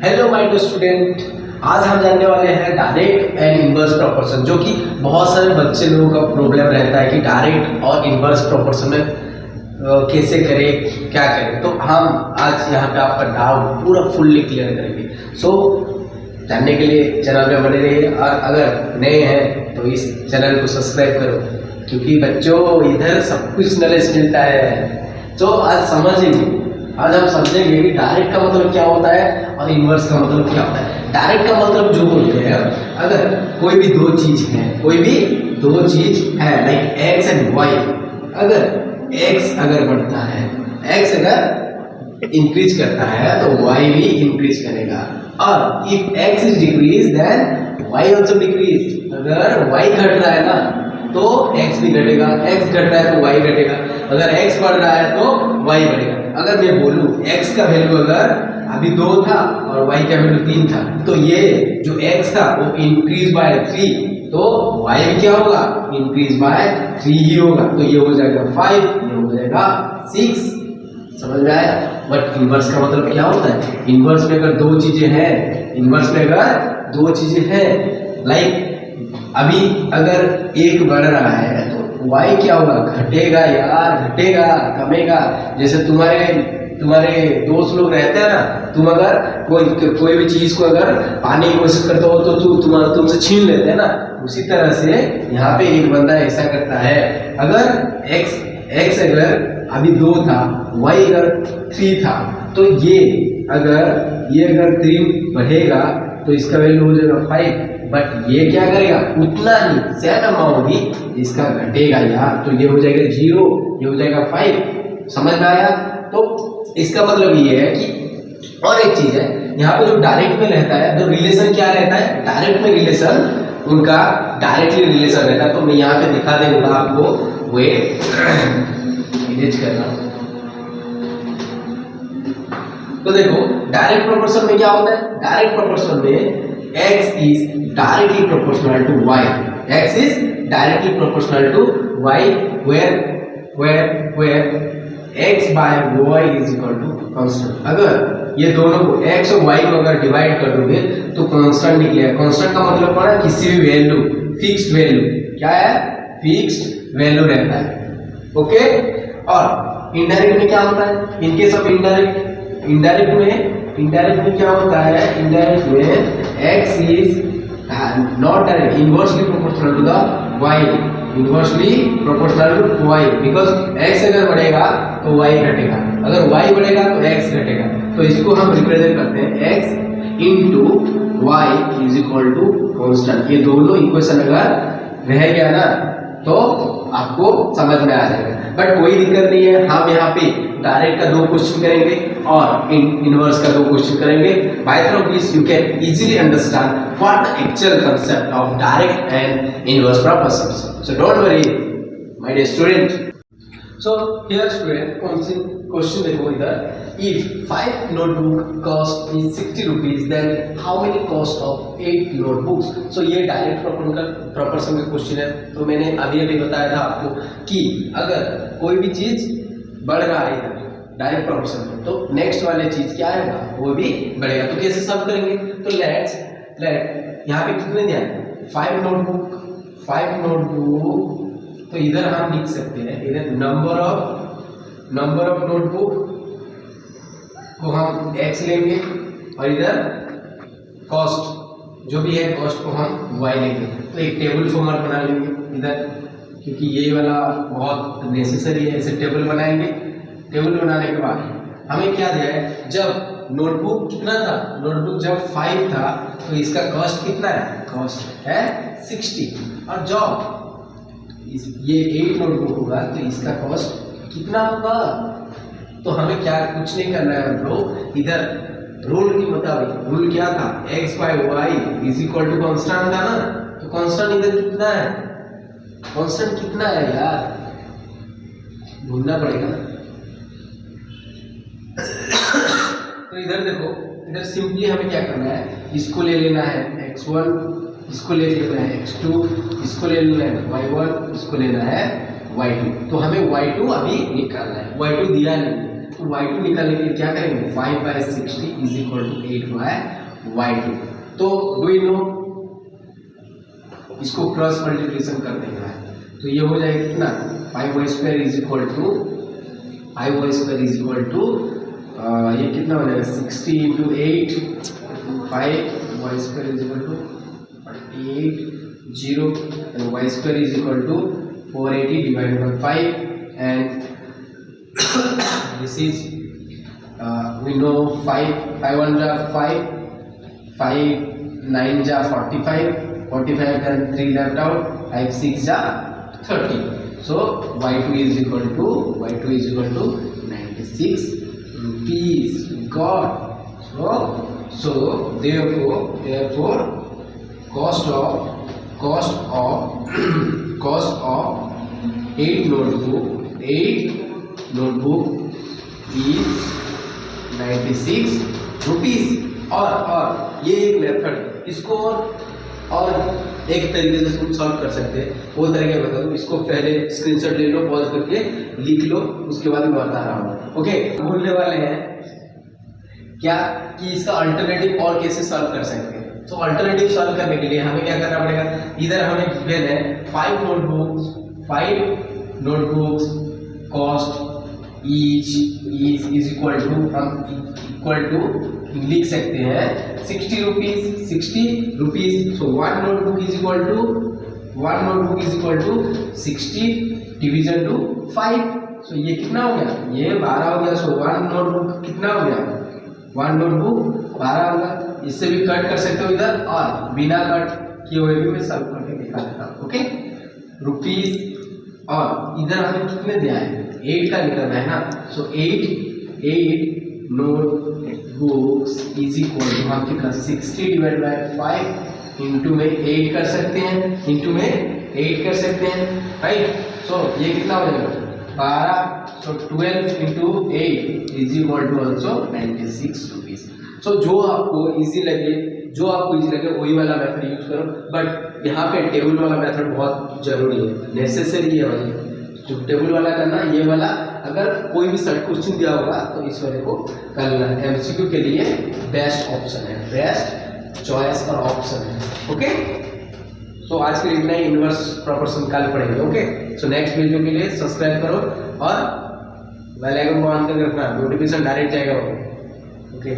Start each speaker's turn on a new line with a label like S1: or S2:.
S1: Hello my dear student, आज हम जानने वाले हैं डायरेक्ट एंड इनवर्स प्रोपोर्शन, जो कि बहुत सारे बच्चे लोगों का प्रॉब्लम रहता है कि डायरेक्ट और इनवर्स प्रोपोर्शन में कैसे करें, क्या करें। तो हम आज यहाँ पे आपका डाउट पूरा फुल्ली क्लियर करेंगे। सो जानने के लिए चैनल पे बने रहिए, और अगर नए हैं तो इस चैनल को सब्सक्राइब करो, क्योंकि बच्चों इधर सब कुछ नॉलेज मिलता है। तो आज समझेंगे, आज हम समझेंगे कि डायरेक्ट का मतलब क्या होता है और इनवर्स का मतलब क्या होता है। डायरेक्ट का मतलब जो बोलते हैं, अगर कोई भी दो चीज है लाइक एक्स एंड वाई, अगर एक्स अगर बढ़ता है, एक्स अगर इंक्रीज करता है तो वाई भी इंक्रीज करेगा, और if X is decrease then Y also decrease. अगर वाई घट रहा है ना तो एक्स भी घटेगा, एक्स घट रहा है तो वाई घटेगा, अगर एक्स बढ़ रहा है तो वाई बढ़ेगा। अगर मैं बोलूं एक्स का वैल्यू अगर अभी 2 था और वाई का वैल्यू 3 था, तो ये जो एक्स था वो इंक्रीज बाय 3, तो वाई भी क्या होगा, इंक्रीज बाय 3 ही होगा। तो ये हो जाएगा 5, ये हो जाएगा 6। समझ में आया। बट इनवर्स का मतलब क्या होता है? इनवर्स में अगर दो चीजें हैं, इनवर्स में अगर दो चीजें हैं, लाइक अभी अगर एक बढ़ रहा है तो y क्या होगा, घटेगा यार, घटेगा, कमेगा। जैसे तुम्हारे दोस्त लोग रहते हैं ना, तुम अगर कोई भी चीज को अगर पाने की कोशिश करते हो तो तुमसे छीन लेते हैं ना, उसी तरह से यहाँ पे एक बंदा ऐसा करता है। अगर x अगर अभी 2 था, y अगर 3 था, तो ये अगर 3 बढ़ेगा तो इसका वैल्यू हो जाएगा 5, बट ये क्या करेगा, उतना ही सेम अमाउंट ही इसका घटेगा यार, तो ये हो जाएगा 0, ये हो जाएगा 5। समझ में आया। तो इसका मतलब ये है कि, और एक चीज है यहाँ पे जो डायरेक्ट में रहता है, तो रिलेशन क्या रहता है, डायरेक्ट में रिलेशन उनका डायरेक्टली रिलेशन रहता है। तो मैं यहाँ पे दिखा दूंगा आपको, वे इमेज करना। तो देखो डायरेक्ट प्रोपोर्शन में क्या होता है, डायरेक्ट प्रोपोर्शन में x is directly proportional to y. x is directly proportional to y, where x by y is equal to constant. अगर ये दोनों को x और y को अगर डिवाइड कर दोगे तो कांस्टेंट निकलेगा। कांस्टेंट का मतलब पड़ा किसी भी वैल्यू, फिक्स्ड वैल्यू, क्या है, फिक्स्ड वैल्यू रहता है। ओके। और इनडायरेक्ट में क्या होता है, इन केस ऑफ इनडायरेक्ट में क्या होता है, इनडायरेक्ट में x is not inversely proportional to the y, inversely proportional to y, because x अगर बढ़ेगा तो y घटेगा, अगर y बढ़ेगा तो x घटेगा। तो इसको हम रिप्रेजेंट करते हैं x into y is equal to constant। ये दोनों इक्वेशन अगर रह गया ना तो आपको समझ में आ जाएगा। बट कोई दिक्कत नहीं है, हम यहाँ पे डायरेक्ट का 2 क्वेश्चन करेंगे और इनवर्स का 2 क्वेश्चन करेंगे। By through this you can easily understand what the actual concept of direct and inverse proportions. So don't worry my dear student. So here student, question देखो इधर, if 5 notebook cost is 60 rupees, then how many cost of 8 notebooks? So ये direct proportion का question है। तो मैंने अभी बताया था आपको कि अगर कोई भी चीज बढ़ रहा है इधर डायरेक्ट प्रोपोर्शन में, तो नेक्स्ट वाले चीज क्या आएगा, वो भी बढ़ेगा। तो कैसे सॉल्व करेंगे, तो लेट यहाँ पे कितने दिया है, 5 नोटबुक, तो इधर हम लिख सकते हैं, इधर नंबर ऑफ नोटबुक को हम x लेंगे, और इधर कॉस्ट जो भी है, कॉस्ट को हम y लेंगे। तो एक टेबल फॉर्मेट बना लेंगे इधर, क्योंकि ये वाला बहुत नेसेसरी है, ऐसे टेबल बनाएंगे। टेबल बनाने के बाद हमें क्या दिया है, जब नोटबुक कितना था, नोटबुक जब 5 था तो इसका कॉस्ट कितना है, कॉस्ट है 60, और जब ये 8 नोटबुक होगा तो इसका कॉस्ट कितना होगा। तो हमें क्या, कुछ नहीं करना है ब्रो, इधर रूल के मुताबिक, रूल क्या था, x by y is equal to constant था ना, तो कांस्टेंट इधर कितना है, कांस्टेंट कितना है यार, ढूंढना पड़ेगा। तो इधर देखो, इधर सिंपली हमें क्या करना है, इसको ले लेना है x1, इसको ले लेना है x2, इसको ले लेना है y1, इसको लेना है y2। तो हमें y2 अभी निकालना है, y2 दिया नहीं, तो y2 निकालने के लिए क्या करेंगे, 5/60 इज इक्वल टू 8/y2। तो डू यू नो, इसको क्रॉस मल्टीप्लिकेशन कर देना है तो ये हो जाएगा कितना, 5y² is equal to 5y² is equal to ये कितना हो जाएगा 60 into 8, 5y² is equal to 48 0 and y² इज इक्वल टू 480 divided by 5 and this is we know 5 1 ja 5 9 ja 45 then 3 left out, 5 6 ja 30, so y2 is equal to 96 rupees. Got? So therefore cost of 8 notebook is 96 rupees। और ये एक method, इसको और एक तरीके से तुम सॉल्व कर सकते हैं, वो तरीके बता दूं। इसको पहले स्क्रीनशॉट ले लो, पॉज करके लिख लो, उसके बाद मैं बता रहा हूँ। ओके, बोलने वाले हैं क्या कि इसका अल्टरनेटिव और कैसे सॉल्व कर सकते हैं। तो अल्टरनेटिव सॉल्व करने के लिए हमें क्या करना पड़ेगा, इधर हमें गिवन है 5 notebooks cost each is equal to, हम इक्वल टू लिख सकते हैं 60 rupees. So 1 notebook is equal to 60 division to 5। So ये कितना हो गया, ये 12 हो गया। सो 1 notebook कितना हो गया, 1 notebook 12 होगा। इससे भी कट कर सकते हो इधर, और बिना कट किए हुए भी मैं सॉल्व करके दिखा देता हूँ। ओके, रुपीज, और इधर हमें कितने दिया है, 8 का निकलना है ना। सो 8 notebooks इज इक्वल टू, हम कितना 60 डिवाइड बाय 5 इंटू में 8 कर सकते हैं, राइट। सो ये कितना हो जाएगा 12। So 12 into 8 is equal to also 96 rupees. So जो आपको इजी लगे वही वाला मेथड यूज करो, बट यहाँ पे टेबल वाला मेथड बहुत जरूरी है, नेसेसरी है भाई। जो टेबल वाला करना, ये वाला अगर कोई भी सर्ट क्वेश्चन दिया होगा तो इस वाले को कर लेना। एमसीक्यू के लिए बेस्ट ऑप्शन है, बेस्ट चॉइस और ऑप्शन है। ओके, सो आज के लिए इतना ही, इनवर्स प्रोपोर्शन कल पढ़ेंगे। ओके, सो नेक्स्ट वीडियो के लिए सब्सक्राइब करो और बेल आइकन को ऑन करके रखना, नोटिफिकेशन डायरेक्ट जाएगा। ओके।